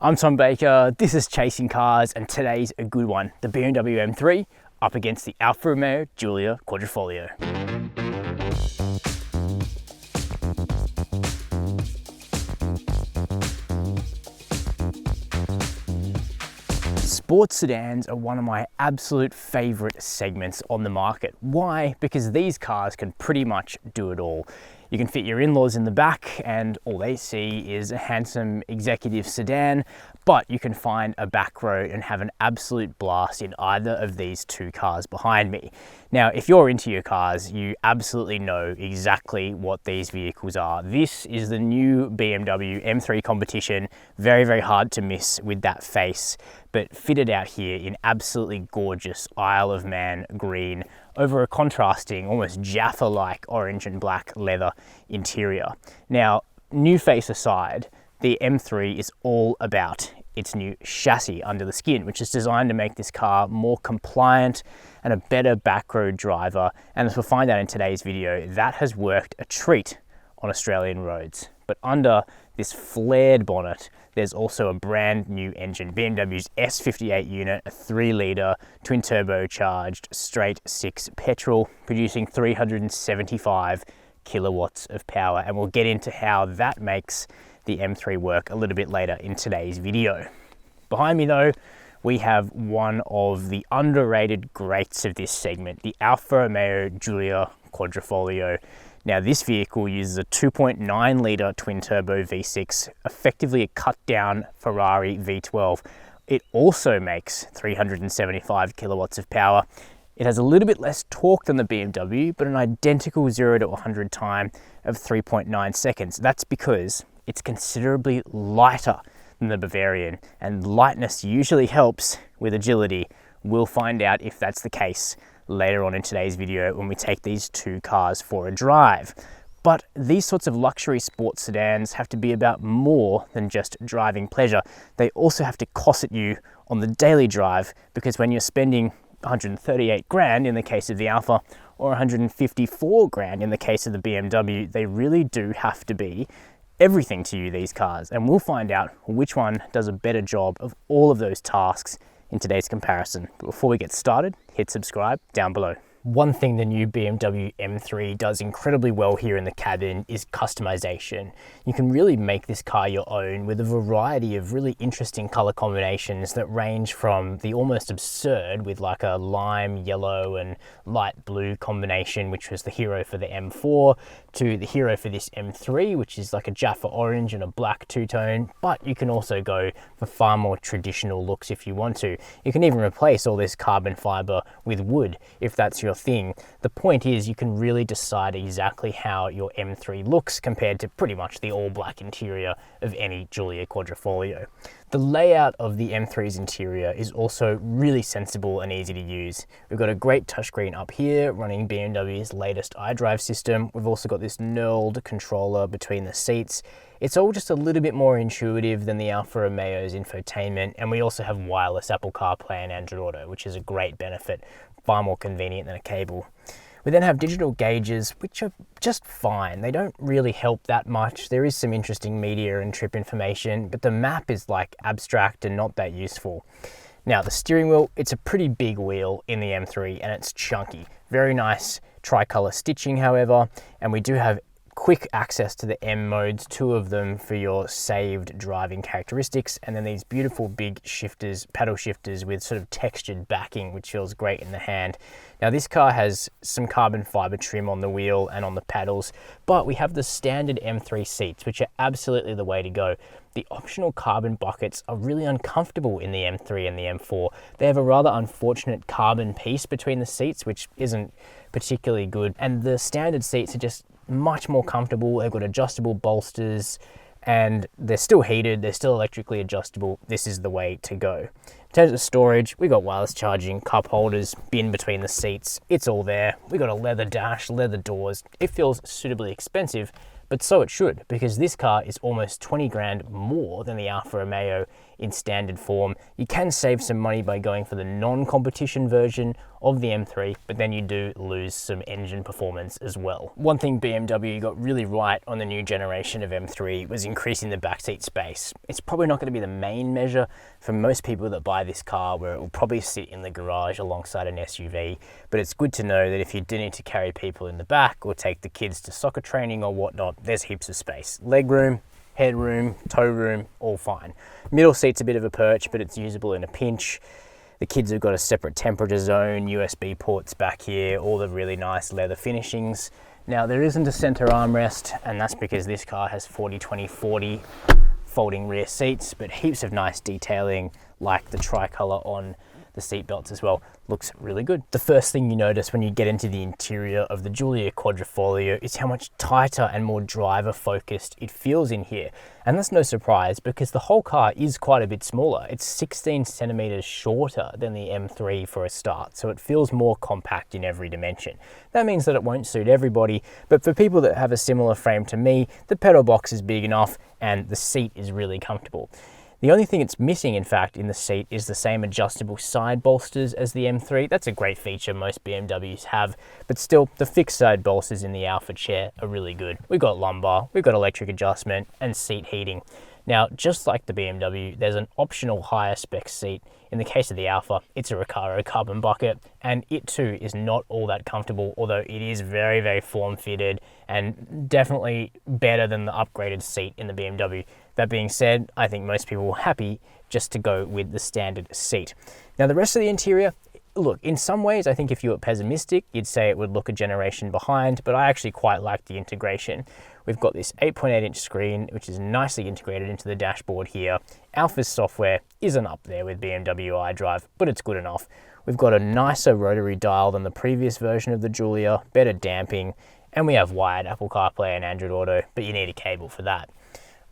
I'm Tom Baker, this is Chasing Cars, and today's a good one. The BMW M3 up against the Alfa Romeo Giulia Quadrifoglio. Sports sedans are one of my absolute favorite segments on the market. Why? Because these cars can pretty much do it all. You can fit your in-laws in the back and all they see is a handsome executive sedan, but you can find a back row and have an absolute blast in either of these two cars behind me. Now, if you're into your cars, you absolutely know exactly what these vehicles are. This is the new BMW M3 Competition. Very, very hard to miss with that face, but fitted out here in absolutely gorgeous Isle of Man green over a contrasting, almost Jaffa-like orange and black leather interior. Now, new face aside, the M3 is all about its new chassis under the skin, which is designed to make this car more compliant and a better back road driver. And as we'll find out in today's video, that has worked a treat on Australian roads. But under this flared bonnet, there's also a brand new engine, BMW's S58 unit, a 3-litre twin turbocharged straight 6 petrol, producing 375 kilowatts of power. And we'll get into how that makes the M3 work a little bit later in today's video. Behind me though, we have one of the underrated greats of this segment, the Alfa Romeo Giulia Quadrifoglio. Now this vehicle uses a 2.9 litre twin turbo V6, effectively a cut down Ferrari V12. It also makes 375 kilowatts of power. It has a little bit less torque than the BMW, but an identical 0 to 100 time of 3.9 seconds. That's because it's considerably lighter than the Bavarian, and lightness usually helps with agility. We'll find out if that's the case later on in today's video when we take these two cars for a drive. But these sorts of luxury sports sedans have to be about more than just driving pleasure. They also have to cosset you on the daily drive, because when you're spending 138 grand in the case of the Alfa or 154 grand in the case of the BMW, they really do have to be everything to you, these cars. And we'll find out which one does a better job of all of those tasks in today's comparison. But before we get started, hit subscribe down below. One thing the new BMW M3 does incredibly well here in the cabin is customization. You can really make this car your own with a variety of really interesting color combinations that range from the almost absurd with like a lime yellow and light blue combination, which was the hero for the M4, to the hero for this M3, which is like a Jaffa orange and a black two-tone. But you can also go for far more traditional looks if you want to. You can even replace all this carbon fiber with wood if that's your thing. The point is you can really decide exactly how your M3 looks compared to pretty much the all black interior of any Giulia Quadrifoglio. The layout of the M3's interior is also really sensible and easy to use. We've got a great touchscreen up here running BMW's latest iDrive system. We've also got this knurled controller between the seats. It's all just a little bit more intuitive than the Alfa Romeo's infotainment, and we also have wireless Apple CarPlay and Android Auto, which is a great benefit, far more convenient than a cable. We then have digital gauges, which are just fine. They don't really help that much. There is some interesting media and trip information, but the map is like abstract and not that useful. Now the steering wheel, it's a pretty big wheel in the M3 and it's chunky. Very nice tricolor stitching, however, and we do have quick access to the M modes, 2 of them for your saved driving characteristics, and then these beautiful big shifters, paddle shifters with sort of textured backing, which feels great in the hand. Now this car has some carbon fiber trim on the wheel and on the paddles, but we have the standard M3 seats, which are absolutely the way to go. The optional carbon buckets are really uncomfortable in the M3 and the M4. They have a rather unfortunate carbon piece between the seats, which isn't particularly good, and the standard seats are just much more comfortable. They've got adjustable bolsters and they're still heated, they're still electrically adjustable. This is the way to go. In terms of storage, we've got wireless charging, cup holders, bin between the seats. It's all there. We've got a leather dash, leather doors. It feels suitably expensive, but so it should, because this car is almost 20 grand more than the Alfa Romeo in standard form. You can save some money by going for the non-competition version of the M3, but then you do lose some engine performance as well. One thing BMW got really right on the new generation of M3 was increasing the backseat space. It's probably not going to be the main measure for most people that buy this car, where it will probably sit in the garage alongside an SUV, but it's good to know that if you do need to carry people in the back or take the kids to soccer training or whatnot, there's heaps of space. Leg room, headroom, toe room, all fine. Middle seat's a bit of a perch, but it's usable in a pinch. The kids have got a separate temperature zone, USB ports back here, all the really nice leather finishings. Now there isn't a center armrest, and that's because this car has 40-20-40 folding rear seats, but heaps of nice detailing like the tricolor on the seat belts as well. Looks really good. The first thing you notice when you get into the interior of the Giulia Quadrifoglio is how much tighter and more driver focused it feels in here. And that's no surprise, because the whole car is quite a bit smaller. It's 16 centimeters shorter than the M3 for a start, so it feels more compact in every dimension. That means that it won't suit everybody, but for people that have a similar frame to me, the pedal box is big enough and the seat is really comfortable. The only thing it's missing, in fact, in the seat is the same adjustable side bolsters as the M3. That's a great feature most BMWs have, but still, the fixed side bolsters in the Alfa chair are really good. We've got lumbar, we've got electric adjustment, and seat heating. Now, just like the BMW, there's an optional higher spec seat. In the case of the Alfa, it's a Recaro carbon bucket, and it too is not all that comfortable, although it is very, very form-fitted and definitely better than the upgraded seat in the BMW. That being said, I think most people are happy just to go with the standard seat. Now, the rest of the interior, look, in some ways, I think if you were pessimistic, you'd say it would look a generation behind, but I actually quite like the integration. We've got this 8.8-inch screen, which is nicely integrated into the dashboard here. Alfa's software isn't up there with BMW iDrive, but it's good enough. We've got a nicer rotary dial than the previous version of the Giulia, better damping, and we have wired Apple CarPlay and Android Auto, but you need a cable for that.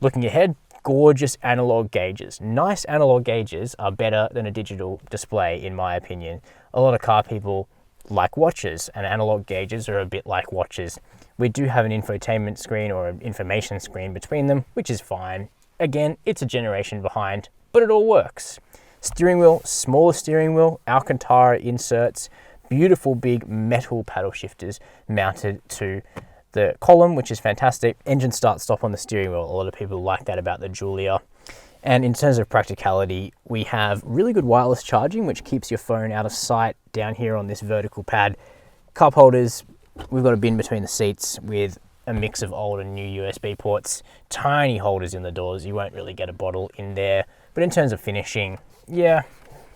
Looking ahead, gorgeous analog gauges. Nice analog gauges are better than a digital display, in my opinion. A lot of car people like watches, and analog gauges are a bit like watches. We do have an infotainment screen or an information screen between them, which is fine. Again, it's a generation behind, but it all works. Steering wheel, smaller steering wheel, Alcantara inserts, beautiful big metal paddle shifters mounted to the column, which is fantastic. Engine start stop on the steering wheel. A lot of people like that about the Giulia. And in terms of practicality, we have really good wireless charging, which keeps your phone out of sight down here on this vertical pad. Cup holders, we've got a bin between the seats with a mix of old and new USB ports. Tiny holders in the doors. You won't really get a bottle in there. But in terms of finishing, yeah,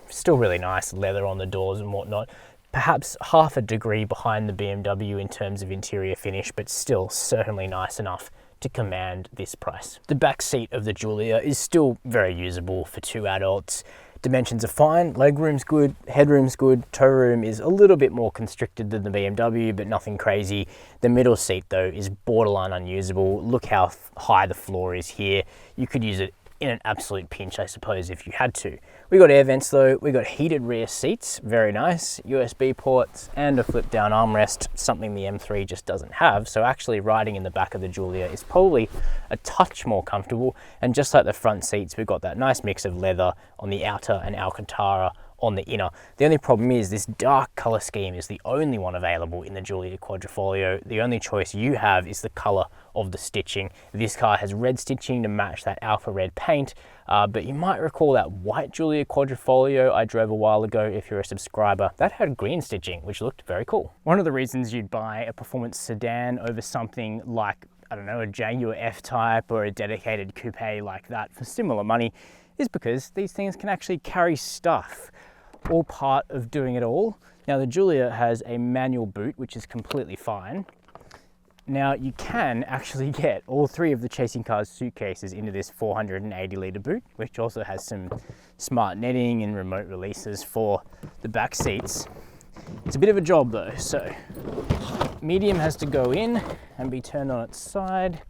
still really nice. Leather on the doors and whatnot. Perhaps half a degree behind the BMW in terms of interior finish, but still certainly nice enough to command this price. The back seat of the Giulia is still very usable for two adults. Dimensions are fine, legroom's good, headroom's good, toe room is a little bit more constricted than the BMW, but nothing crazy. The middle seat though is borderline unusable. Look how high the floor is here. You could use it in an absolute pinch, I suppose, if you had to. We got air vents though, we got heated rear seats, very nice, USB ports and a flip down armrest, something the M3 just doesn't have. So actually riding in the back of the Giulia is probably a touch more comfortable. And just like the front seats, we've got that nice mix of leather on the outer and Alcantara on the inner. The only problem is this dark color scheme is the only one available in the Giulia Quadrifoglio. The only choice you have is the color of the stitching. This car has red stitching to match that Alfa red paint, but you might recall that white Giulia Quadrifoglio I drove a while ago if you're a subscriber. That had green stitching, which looked very cool. One of the reasons you'd buy a performance sedan over something like, I don't know, a Jaguar F-Type or a dedicated coupe like that for similar money is because these things can actually carry stuff. All part of doing it all. Now the Giulia has a manual boot, which is completely fine. Now you can actually get all three of the Chasing Cars suitcases into this 480 litre boot, which also has some smart netting and remote releases for the back seats. It's a bit of a job though, so medium has to go in and be turned on its side.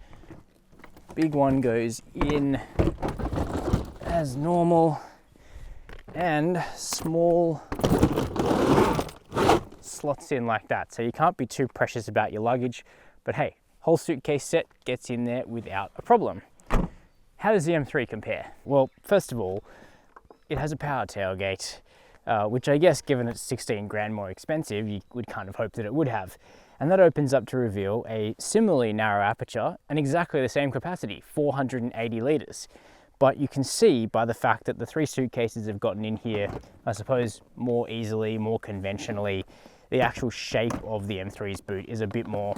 Big one goes in as normal. And small slots in like that. So you can't be too precious about your luggage, but hey, whole suitcase set gets in there without a problem. How does the M3 compare? Well, first of all, it has a power tailgate. which I guess given it's 16 grand more expensive, you would kind of hope that it would have. And that opens up to reveal a similarly narrow aperture and exactly the same capacity, 480 litres. But you can see by the fact that the 3 suitcases have gotten in here, I suppose, more easily, more conventionally, the actual shape of the M3's boot is a bit more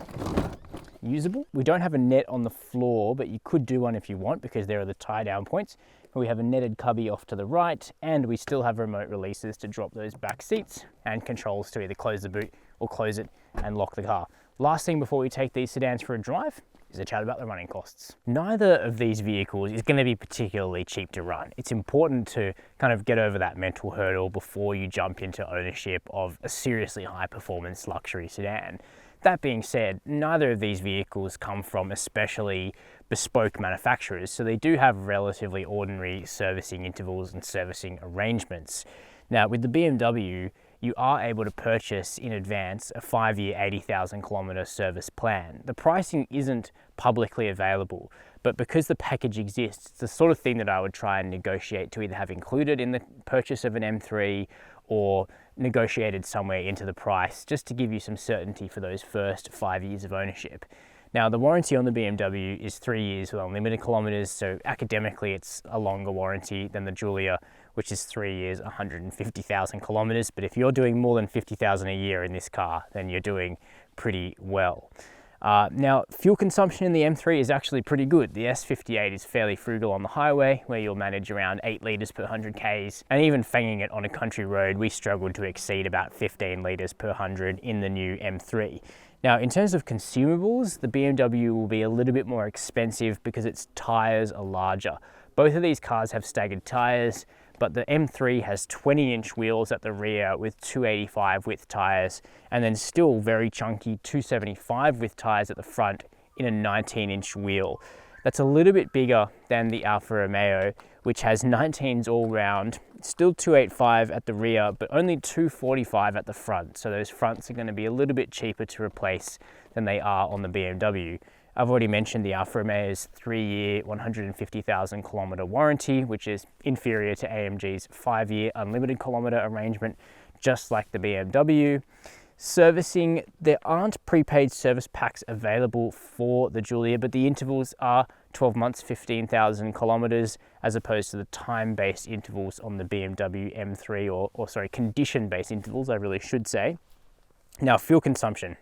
usable. We don't have a net on the floor, but you could do one if you want because there are the tie down points. We have a netted cubby off to the right, and we still have remote releases to drop those back seats and controls to either close the boot or close it and lock the car. Last thing before we take these sedans for a drive is a chat about the running costs. Neither of these vehicles is going to be particularly cheap to run. It's important to kind of get over that mental hurdle before you jump into ownership of a seriously high performance luxury sedan. That being said, neither of these vehicles come from especially bespoke manufacturers, so they do have relatively ordinary servicing intervals and servicing arrangements. Now, with the BMW, you are able to purchase in advance a 5-year, 80,000 kilometre service plan. The pricing isn't publicly available, but because the package exists, it's the sort of thing that I would try and negotiate to either have included in the purchase of an M3 or negotiated somewhere into the price, just to give you some certainty for those first 5 years of ownership. Now, the warranty on the BMW is 3 years with unlimited kilometres, so academically it's a longer warranty than the Giulia, which is 3 years, 150,000 kilometres. But if you're doing more than 50,000 a year in this car, then you're doing pretty well. Now, fuel consumption in the M3 is actually pretty good. The S58 is fairly frugal on the highway, where you'll manage around 8 litres per 100 Ks, and even fanging it on a country road, we struggled to exceed about 15 litres per 100 in the new M3. Now, in terms of consumables, the BMW will be a little bit more expensive because its tyres are larger. Both of these cars have staggered tyres, but the M3 has 20-inch wheels at the rear with 285 width tyres, and then still very chunky 275 width tyres at the front in a 19-inch wheel. That's a little bit bigger than the Alfa Romeo, which has 19s all round, still 285 at the rear, but only 245 at the front. So those fronts are going to be a little bit cheaper to replace than they are on the BMW. I've already mentioned the Alfa Romeo's 3-year, 150,000 kilometre warranty, which is inferior to AMG's 5-year unlimited kilometre arrangement, just like the BMW. Servicing, there aren't prepaid service packs available for the Giulia, but the intervals are 12 months, 15,000 kilometres, as opposed to the time-based intervals on the BMW M3, or sorry, condition-based intervals, I really should say. Now, fuel consumption,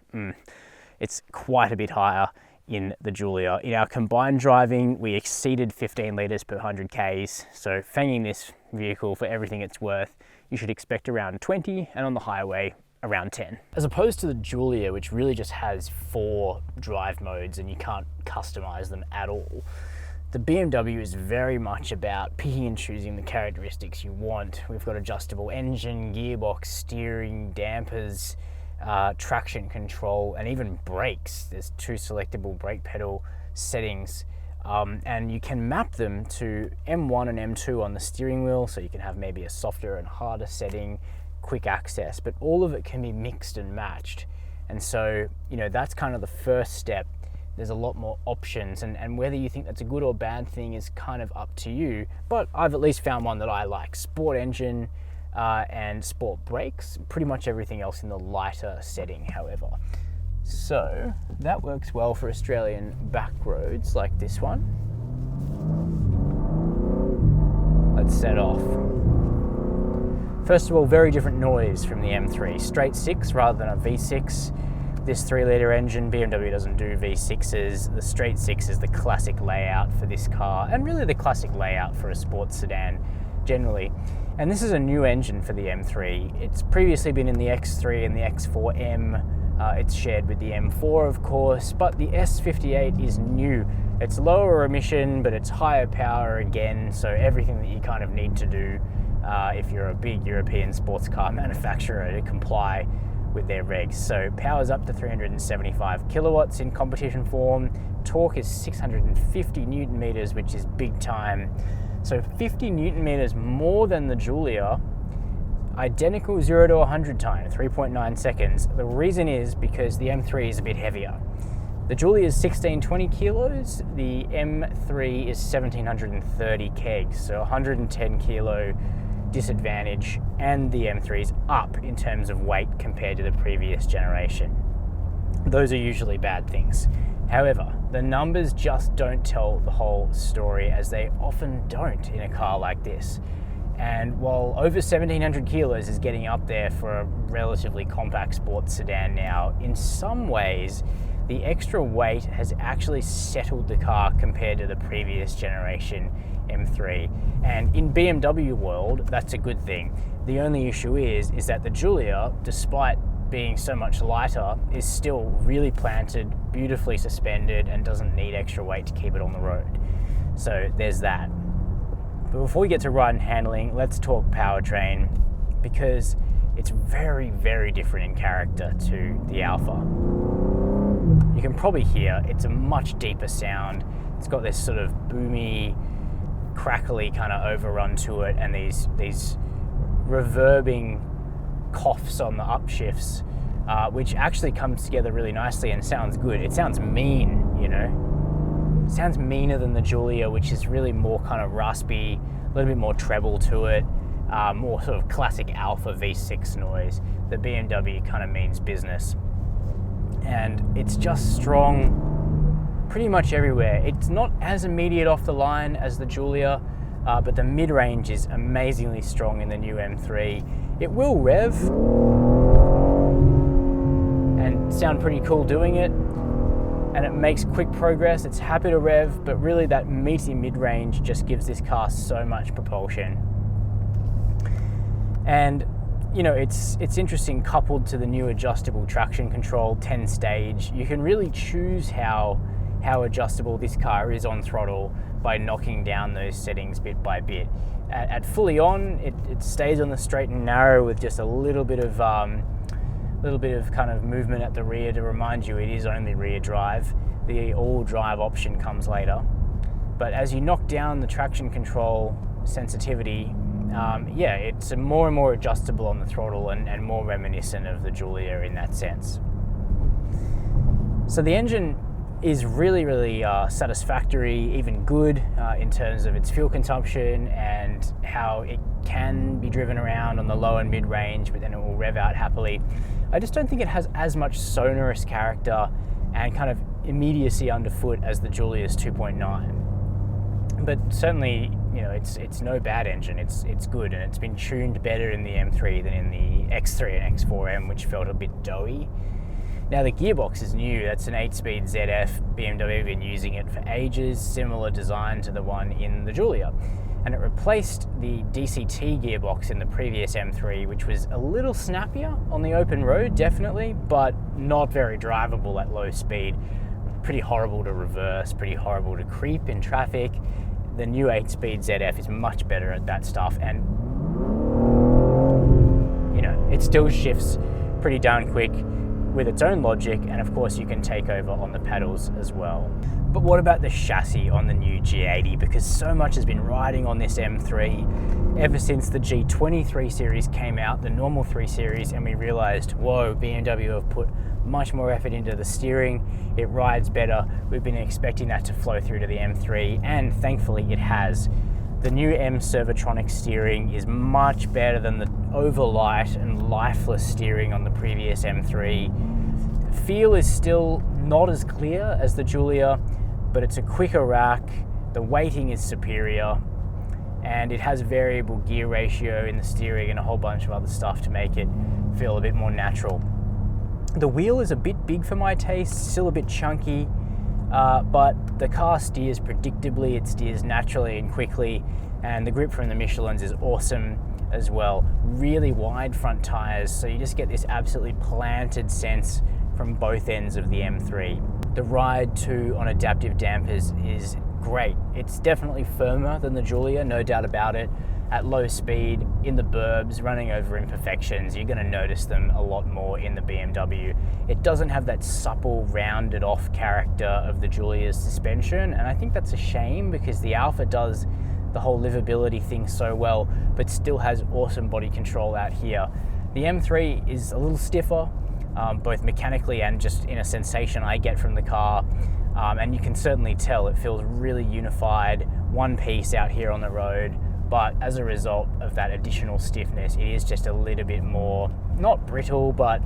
it's quite a bit higher in the Giulia. In our combined driving, we exceeded 15 litres per 100 Ks, so fanging this vehicle for everything it's worth, you should expect around 20, and on the highway, around 10. As opposed to the Giulia, which really just has 4 drive modes and you can't customize them at all, the BMW is very much about picking and choosing the characteristics you want. We've got adjustable engine, gearbox, steering, dampers, traction control, and even brakes. There's 2 selectable brake pedal settings, and you can map them to M1 and M2 on the steering wheel, so you can have maybe a softer and harder setting, quick access, but all of it can be mixed and matched. And so, you know, that's kind of the first step. There's a lot more options, and whether you think that's a good or bad thing is kind of up to you, but I've at least found one that I like. Sport engine and sport brakes, pretty much everything else in the lighter setting, however. So that works well for Australian back roads like this one. Let's set off. First of all, very different noise from the M3. Straight 6 rather than a V6. This 3-litre engine, BMW doesn't do V6s. The straight 6 is the classic layout for this car, and really the classic layout for a sports sedan generally. And this is a new engine for the M3. It's previously been in the X3 and the X4M. It's shared with the M4, of course, but the S58 is new. It's lower emission, but it's higher power again, so everything that you kind of need to do if you're a big European sports car manufacturer to comply with their regs. So power's up to 375 kilowatts in competition form. Torque is 650 Newton meters, which is big time. So 50 Newton meters more than the Giulia. Identical 0 to 100 time, 3.9 seconds. The reason is because the M3 is a bit heavier. The Giulia is 1620 kilos, the M3 is 1730 kegs, so 110 kilo disadvantage and the M3's up in terms of weight compared to the previous generation. Those are usually bad things. However, the numbers just don't tell the whole story, as they often don't in a car like this. And while over 1,700 kilos is getting up there for a relatively compact sports sedan now, in some ways, the extra weight has actually settled the car compared to the previous generation M3. And in BMW world, that's a good thing. The only issue is that the Giulia, despite being so much lighter, is still really planted, beautifully suspended, and doesn't need extra weight to keep it on the road. So there's that. But before we get to ride and handling, let's talk powertrain, because it's very, very different in character to the Alfa. You can probably hear it's a much deeper sound. It's got this sort of boomy, crackly kind of overrun to it, and these reverbing coughs on the upshifts, which actually comes together really nicely and sounds good. It sounds mean, you know. It sounds meaner than the Giulia, which is really more kind of raspy, a little bit more treble to it, more sort of classic Alfa V6 noise. The BMW kind of means business. And it's just strong pretty much everywhere. It's not as immediate off the line as the Giulia, but the mid-range is amazingly strong in the new M3. It will rev and sound pretty cool doing it, and it makes quick progress. It's happy to rev, but really that meaty mid-range just gives this car so much propulsion. And you know, it's interesting, coupled to the new adjustable traction control 10-stage. You can really choose how adjustable this car is on throttle by knocking down those settings bit by bit. At fully on, it stays on the straight and narrow with just a little bit of kind of movement at the rear to remind you it is only rear drive. The all drive option comes later. But as you knock down the traction control sensitivity, it's more and more adjustable on the throttle and more reminiscent of the Giulia in that sense. So the engine is really, really satisfactory, even good in terms of its fuel consumption and how it can be driven around on the low and mid range, but then it will rev out happily. I just don't think it has as much sonorous character and kind of immediacy underfoot as the Giulia's 2.9. But certainly, you know, it's no bad engine. It's good, and it's been tuned better in the M3 than in the X3 and X4M, which felt a bit doughy. Now the gearbox is new. That's an 8-speed ZF. BMW have been using it for ages, similar design to the one in the Giulia. And it replaced the DCT gearbox in the previous M3, which was a little snappier on the open road, definitely, but not very drivable at low speed. Pretty horrible to reverse, pretty horrible to creep in traffic. The new 8-speed ZF is much better at that stuff, and you know, it still shifts pretty darn quick with its own logic, and of course you can take over on the pedals as well. But what about the chassis on the new G80? Because so much has been riding on this M3 ever since the G20 3 Series came out, the normal 3 Series, and we realized, whoa, BMW have put much more effort into the steering. It rides better. We've been expecting that to flow through to the M3, and thankfully it has. The new M Servotronic steering is much better than the overlight and lifeless steering on the previous M3. Feel is still not as clear as the Giulia, but it's a quicker rack, the weighting is superior, and it has variable gear ratio in the steering and a whole bunch of other stuff to make it feel a bit more natural. The wheel is a bit big for my taste, still a bit chunky, but the car steers predictably, it steers naturally and quickly, and the grip from the Michelins is awesome as well. Really wide front tires, so you just get this absolutely planted sense from both ends of the M3. The ride too on adaptive dampers is great. It's definitely firmer than the Giulia, no doubt about it. At low speed, in the burbs, running over imperfections, you're going to notice them a lot more in the BMW. It doesn't have that supple, rounded off character of the Giulia's suspension, and I think that's a shame because the Alfa does the whole livability thing so well, but still has awesome body control out here. The M3 is a little stiffer, both mechanically and just in a sensation I get from the car, and you can certainly tell it feels really unified, one piece out here on the road, but as a result of that additional stiffness, it is just a little bit more, not brittle, but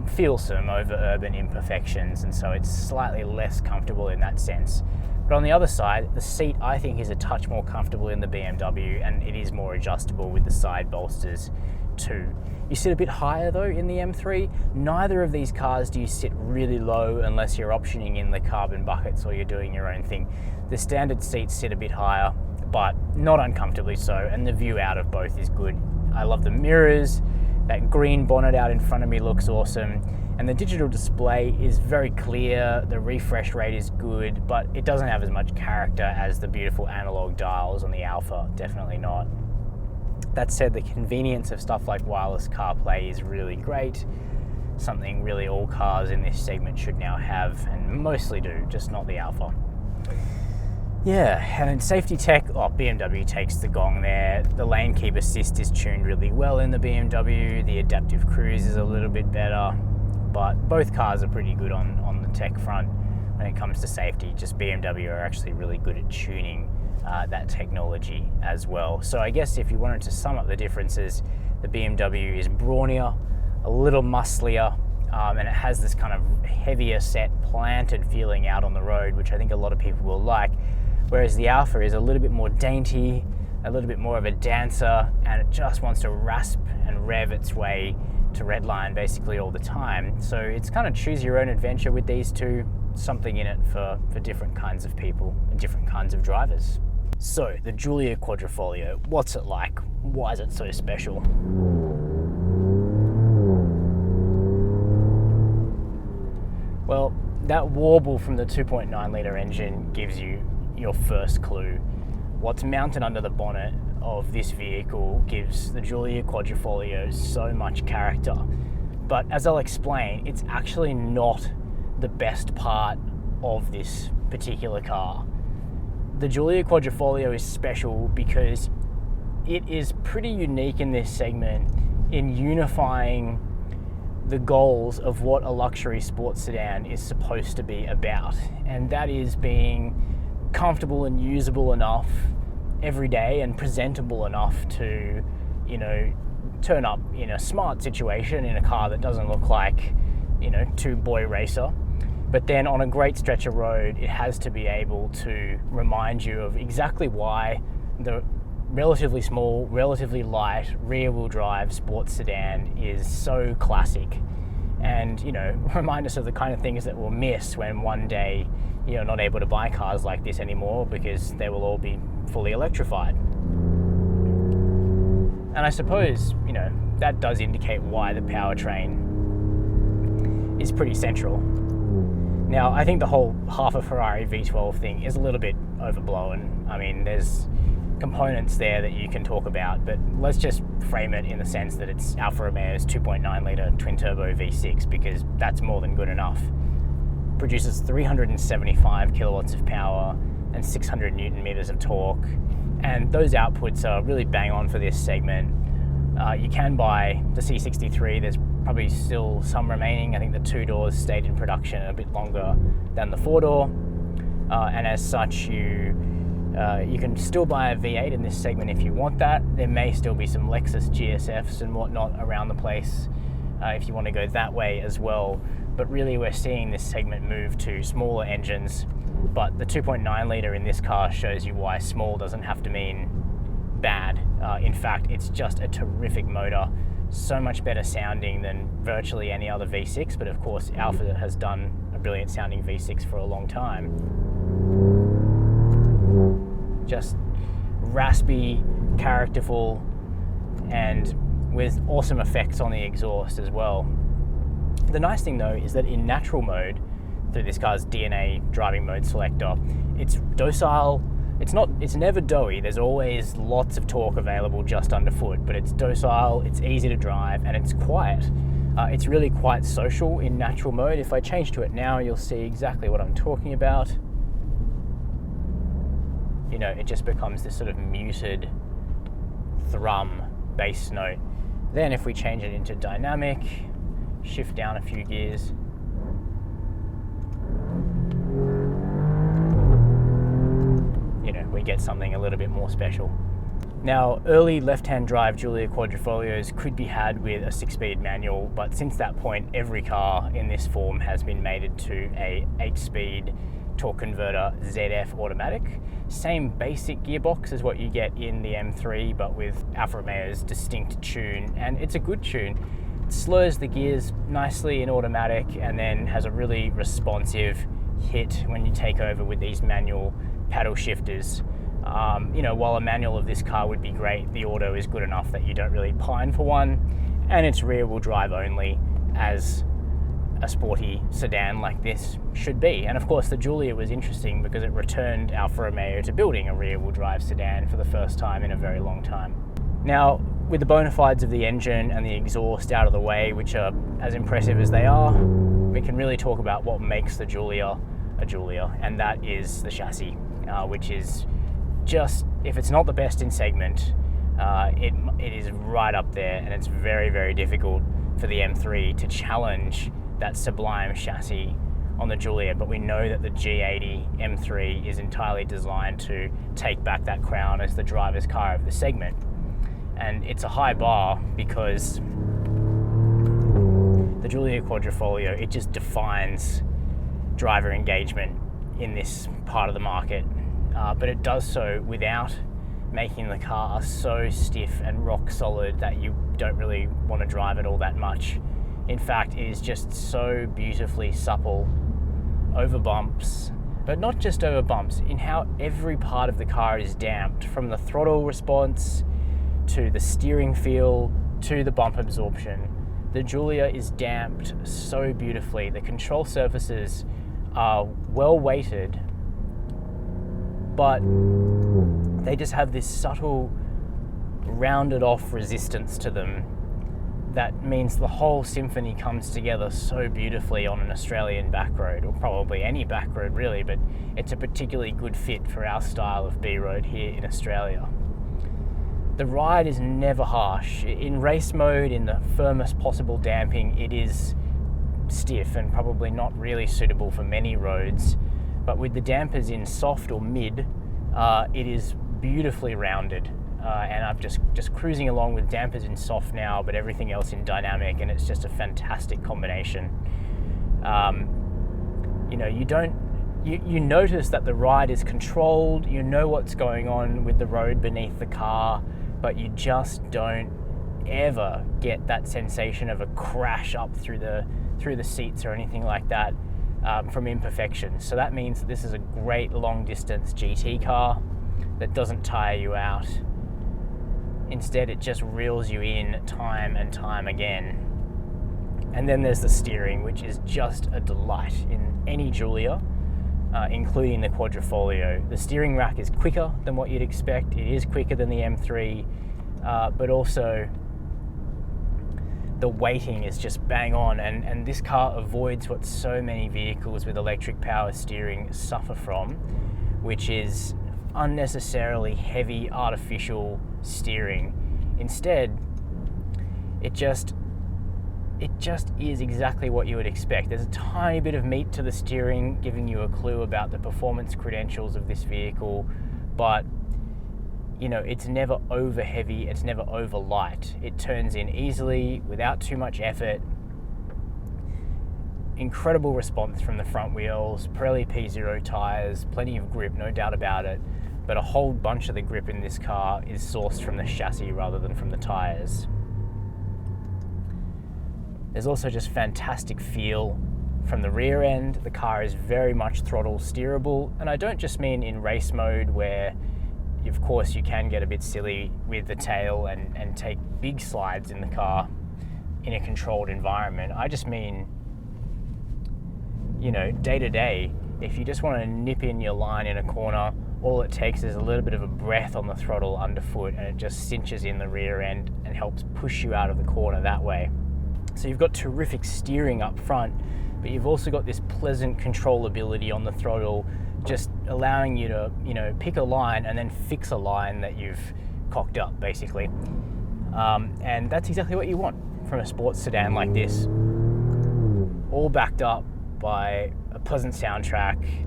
feelsome over urban imperfections, and so it's slightly less comfortable in that sense. But on the other side, the seat I think is a touch more comfortable in the BMW, and it is more adjustable with the side bolsters too. You sit a bit higher though in the M3. Neither of these cars do you sit really low unless you're optioning in the carbon buckets or you're doing your own thing. The standard seats sit a bit higher, but not uncomfortably so, and the view out of both is good. I love the mirrors. That green bonnet out in front of me looks awesome, and the digital display is very clear, the refresh rate is good, but it doesn't have as much character as the beautiful analog dials on the Alfa, definitely not. That said, the convenience of stuff like wireless CarPlay is really great, something really all cars in this segment should now have, and mostly do, just not the Alfa. Yeah, and in safety tech, BMW takes the gong there. The lane keep assist is tuned really well in the BMW. The adaptive cruise is a little bit better, but both cars are pretty good on the tech front when it comes to safety. Just BMW are actually really good at tuning that technology as well. So I guess if you wanted to sum up the differences, the BMW is brawnier, a little musclier, and it has this kind of heavier set, planted feeling out on the road, which I think a lot of people will like. Whereas the Alfa is a little bit more dainty, a little bit more of a dancer, and it just wants to rasp and rev its way to redline basically all the time. So it's kind of choose your own adventure with these two, something in it for different kinds of people and different kinds of drivers. So the Giulia Quadrifoglio, what's it like? Why is it so special? Well, that warble from the 2.9 litre engine gives you your first clue. What's mounted under the bonnet of this vehicle gives the Giulia Quadrifoglio so much character. But as I'll explain, it's actually not the best part of this particular car. The Giulia Quadrifoglio is special because it is pretty unique in this segment in unifying the goals of what a luxury sports sedan is supposed to be about, and that is being comfortable and usable enough every day and presentable enough to, you know, turn up in a smart situation in a car that doesn't look like, you know, two boy racer. But then on a great stretch of road, it has to be able to remind you of exactly why the relatively small, relatively light, rear-wheel drive sports sedan is so classic. And, you know, remind us of the kind of things that we'll miss when one day you're not able to buy cars like this anymore because they will all be fully electrified. And I suppose, you know, that does indicate why the powertrain is pretty central. Now, I think the whole half a Ferrari V12 thing is a little bit overblown. I mean, there's components there that you can talk about, but let's just frame it in the sense that it's Alfa Romeo's 2.9 litre twin turbo V6, because that's more than good enough. Produces 375 kilowatts of power and 600 newton meters of torque, and those outputs are really bang on for this segment. You can buy the C63, there's probably still some remaining. I think the 2 doors stayed in production a bit longer than the 4 door, and as such you can still buy a V8 in this segment if you want that. There may still be some Lexus GSFs and whatnot around the place if you want to go that way as well. But really we're seeing this segment move to smaller engines, but the 2.9 litre in this car shows you why small doesn't have to mean bad. In fact, it's just a terrific motor, so much better sounding than virtually any other V6, but of course Alfa has done a brilliant sounding V6 for a long time. Just raspy, characterful, and with awesome effects on the exhaust as well. The nice thing though is that in natural mode, through this car's DNA driving mode selector, it's docile. It's never doughy. There's always lots of torque available just underfoot, but it's docile, it's easy to drive, and it's quiet. It's really quite social in natural mode. If I change to it now, you'll see exactly what I'm talking about. You know, it just becomes this sort of muted thrum bass note. Then if we change it into dynamic, shift down a few gears, you know, we get something a little bit more special. Now, early left-hand drive Giulia Quadrifoglios could be had with a 6-speed manual, but since that point, every car in this form has been mated to a 8-speed torque converter ZF automatic. Same basic gearbox as what you get in the M3, but with Alfa Romeo's distinct tune, and it's a good tune. It slurs the gears nicely in automatic and then has a really responsive hit when you take over with these manual paddle shifters. While a manual of this car would be great, the auto is good enough that you don't really pine for one, and it's rear-wheel drive only, as a sporty sedan like this should be. And of course, the Giulia was interesting because it returned Alfa Romeo to building a rear-wheel drive sedan for the first time in a very long time. Now, with the bona fides of the engine and the exhaust out of the way, which are as impressive as they are, we can really talk about what makes the Giulia a Giulia, and that is the chassis, which is just, if it's not the best in segment, it is right up there, and it's very, very difficult for the M3 to challenge that sublime chassis on the Giulia, but we know that the G80 M3 is entirely designed to take back that crown as the driver's car of the segment. And it's a high bar because the Giulia Quadrifoglio, it just defines driver engagement in this part of the market. But it does so without making the car so stiff and rock solid that you don't really want to drive it all that much. In fact, it is just so beautifully supple over bumps, but not just over bumps, in how every part of the car is damped, from the throttle response to the steering feel to the bump absorption. The Giulia is damped so beautifully. The control surfaces are well weighted, but they just have this subtle, rounded off resistance to them that means the whole symphony comes together so beautifully on an Australian back road, or probably any back road really, but it's a particularly good fit for our style of B-road here in Australia. The ride is never harsh. In race mode, in the firmest possible damping, it is stiff and probably not really suitable for many roads. But with the dampers in soft or mid, it is beautifully rounded. And I'm just cruising along with dampers in soft now, but everything else in dynamic, and it's just a fantastic combination. You notice that the ride is controlled, you know what's going on with the road beneath the car, but you just don't ever get that sensation of a crash up through the seats or anything like that from imperfections. So that means that this is a great long distance GT car that doesn't tire you out. Instead, it just reels you in time and time again. And then there's the steering, which is just a delight in any Giulia, including the Quadrifoglio. The steering rack is quicker than what you'd expect. It is quicker than the M3, but also the weighting is just bang on, and this car avoids what so many vehicles with electric power steering suffer from, which is unnecessarily heavy artificial steering. Instead, it just is exactly what you would expect. There's a tiny bit of meat to the steering, giving you a clue about the performance credentials of this vehicle, but it's never over heavy, it's never over light. It turns in easily without too much effort. Incredible response from the front wheels, Pirelli P0 tires, plenty of grip, no doubt about it, but a whole bunch of the grip in this car is sourced from the chassis rather than from the tires. There's also just fantastic feel from the rear end. The car is very much throttle steerable, and I don't just mean in race mode where of course you can get a bit silly with the tail and take big slides in the car in a controlled environment. I just mean, day to day, if you just want to nip in your line in a corner, all it takes is a little bit of a breath on the throttle underfoot, and it just cinches in the rear end and helps push you out of the corner that way. So you've got terrific steering up front, but you've also got this pleasant controllability on the throttle, just allowing you to, pick a line and then fix a line that you've cocked up, basically. And that's exactly what you want from a sports sedan like this. All backed up by a pleasant soundtrack,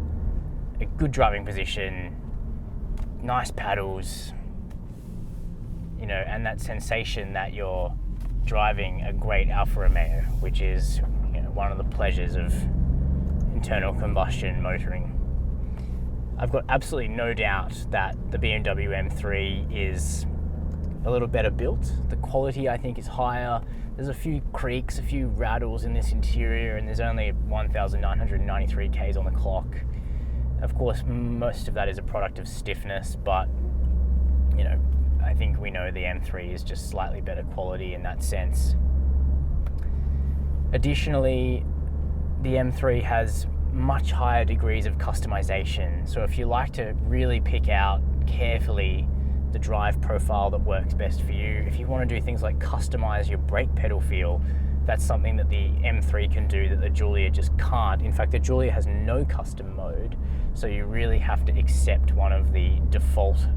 a good driving position, nice paddles, you know, and that sensation that you're driving a great Alfa Romeo, which is, you know, one of the pleasures of internal combustion motoring. I've got absolutely no doubt that the BMW M3 is a little better built. The quality, I think, is higher. There's a few creaks, a few rattles in this interior, and there's only 1,993 Ks on the clock. Of course, most of that is a product of stiffness, but, you know, I think we know the M3 is just slightly better quality in that sense. Additionally, the M3 has much higher degrees of customization. So if you like to really pick out carefully the drive profile that works best for you, if you want to do things like customize your brake pedal feel, that's something that the M3 can do that the Giulia just can't. In fact, the Giulia has no custom mode, so you really have to accept one of the default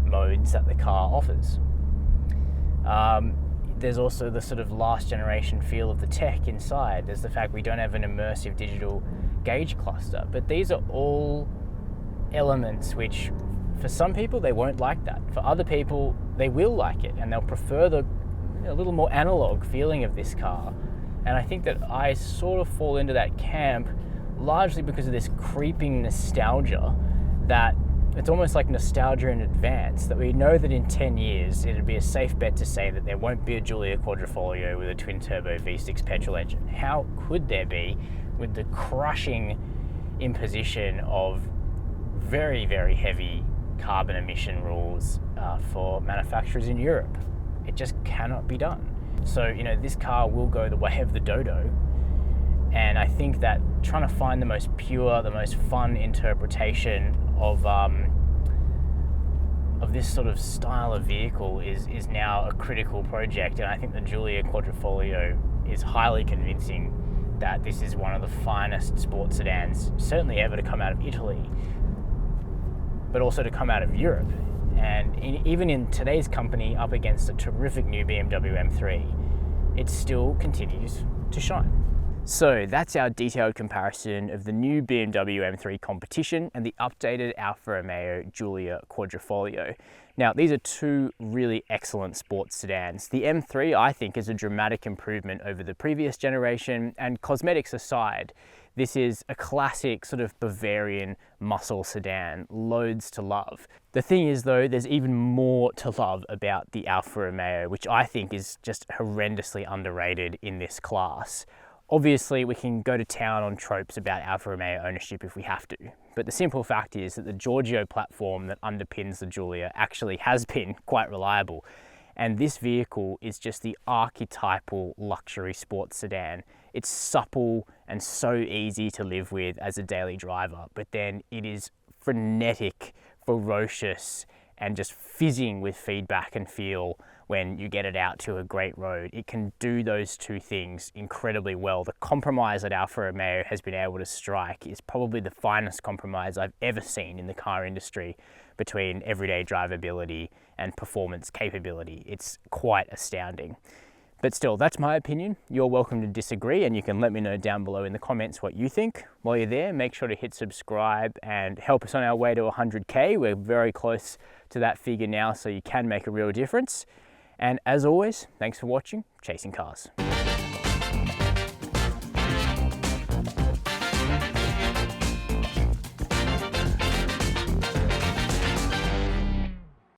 modes that the car offers. There's also the sort of last generation feel of the tech inside. There's the fact we don't have an immersive digital gauge cluster, but these are all elements which, for some people, they won't like that. For other people, they will like it, and they'll prefer the a little more analog feeling of this car. And I think that I sort of fall into that camp largely because of this creeping nostalgia, that it's almost like nostalgia in advance, that we know that in 10 years it'd be a safe bet to say that there won't be a Giulia Quadrifoglio with a twin turbo V6 petrol engine. How could there be, with the crushing imposition of very, very heavy carbon emission rules for manufacturers in Europe? It just cannot be done. So, you know, this car will go the way of the dodo. And I think that trying to find the most pure, the most fun interpretation of this sort of style of vehicle is now a critical project. And I think the Giulia Quadrifoglio is highly convincing that this is one of the finest sports sedans, certainly ever to come out of Italy, but also to come out of Europe. And even in today's company, up against a terrific new BMW M3, it still continues to shine. So that's our detailed comparison of the new BMW M3 Competition and the updated Alfa Romeo Giulia Quadrifoglio. Now, these are two really excellent sports sedans. The M3, I think, is a dramatic improvement over the previous generation, and cosmetics aside, this is a classic sort of Bavarian muscle sedan, loads to love. The thing is though, there's even more to love about the Alfa Romeo, which I think is just horrendously underrated in this class. Obviously, we can go to town on tropes about Alfa Romeo ownership if we have to, but the simple fact is that the Giorgio platform that underpins the Giulia actually has been quite reliable. And this vehicle is just the archetypal luxury sports sedan. It's supple and so easy to live with as a daily driver, but then it is frenetic, ferocious, and just fizzing with feedback and feel when you get it out to a great road. It can do those two things incredibly well. The compromise that Alfa Romeo has been able to strike is probably the finest compromise I've ever seen in the car industry between everyday drivability and performance capability. It's quite astounding. But still, that's my opinion. You're welcome to disagree, and you can let me know down below in the comments what you think. While you're there, make sure to hit subscribe and help us on our way to 100K. We're very close to that figure now, so you can make a real difference. And as always, thanks for watching Chasing Cars.